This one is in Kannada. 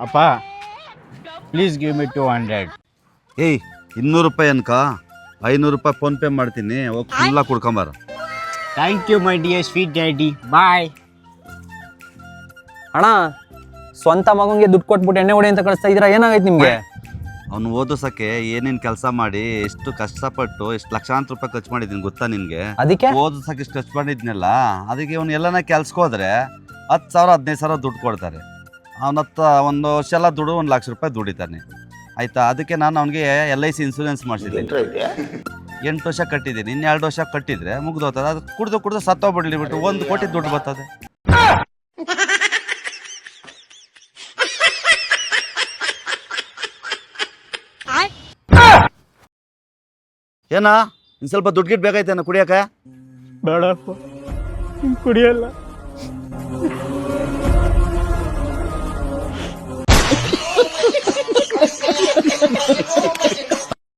ಅಪ್ಪ ಪ್ಲೀಸ್ ಗಿವ್ ಮಿ 200. ಏಯ್ 200 ರೂಪಾಯಿ ಅನ್ಕ 500 ರೂಪಾಯಿ ಫೋನ್ಪೇ ಮಾಡ್ತೀನಿ, ಹೋಗಿ ಫುಲ್ಲ ಕುಡ್ಕೊಂಬಾರ. Thank you my dear sweet daddy, bye. ಅಣ್ಣ ಸ್ವಂತ ಮಗಂಗೆ ದುಡ್ಡು ಕೊಟ್ಬಿಟ್ಟು ಎಣ್ಣೆ ಹೊಡಿ ಅಂತ ಕಳಿಸ್ತಾ ಇದ್ದೀರಾ, ಏನಾಗೈತೆ ನಿಮಗೆ? ಅವ್ನು ಓದಿಸೋಕ್ಕೆ ಏನೇನು ಕೆಲಸ ಮಾಡಿ ಎಷ್ಟು ಕಷ್ಟಪಟ್ಟು ಎಷ್ಟು ಲಕ್ಷಾಂತರ ರೂಪಾಯಿ ಖರ್ಚು ಮಾಡಿದ್ದೀನಿ ಗೊತ್ತಾ ನಿನಗೆ? ಅದಕ್ಕೆ ಓದಿಸೋಕೆ ಇಷ್ಟು ಖರ್ಚು ಮಾಡಿದ್ನಲ್ಲ, ಅದಕ್ಕೆ ಅವ್ನು ಎಲ್ಲನ ಕೆಲ್ಸಕ್ಕೆ ಹೋದ್ರೆ 10,000 15,000 ದುಡ್ಡು ಕೊಡ್ತಾರೆ. ಅವನತ್ತ ಒಂದು ವರ್ಷ ಎಲ್ಲ ದುಡ್ಡು 1 ಲಕ್ಷ ರೂಪಾಯಿ ದುಡಿತಾನೆ ಆಯಿತಾ. ಅದಕ್ಕೆ ನಾನು ಅವನಿಗೆ LIC ಇನ್ಸೂರೆನ್ಸ್ ಮಾಡಿಸಿದ್ದೀನಿ. 8 ವರ್ಷ ಕಟ್ಟಿದ್ದೀನಿ, ಇನ್ನು 2 ವರ್ಷ ಕಟ್ಟಿದ್ರೆ ಮುಗ್ದೋಗ್ತದೆ. ಅದು ಕುಡ್ದು ಸತ್ತೋಗ್ಬಿಡ್ಲಿ ಬಿಟ್ಟು 1 ಕೋಟಿ ದುಡ್ಡು ಬರ್ತದೆ. ಏನಾ ಇನ್ನು ಸ್ವಲ್ಪ ದುಡ್ಡು ಬೇಕಾಯ್ತೇನ ಕುಡಿಯೋಕೆ? ಬೇಡಪ್ಪ ಕುಡಿಯಲ್ಲ.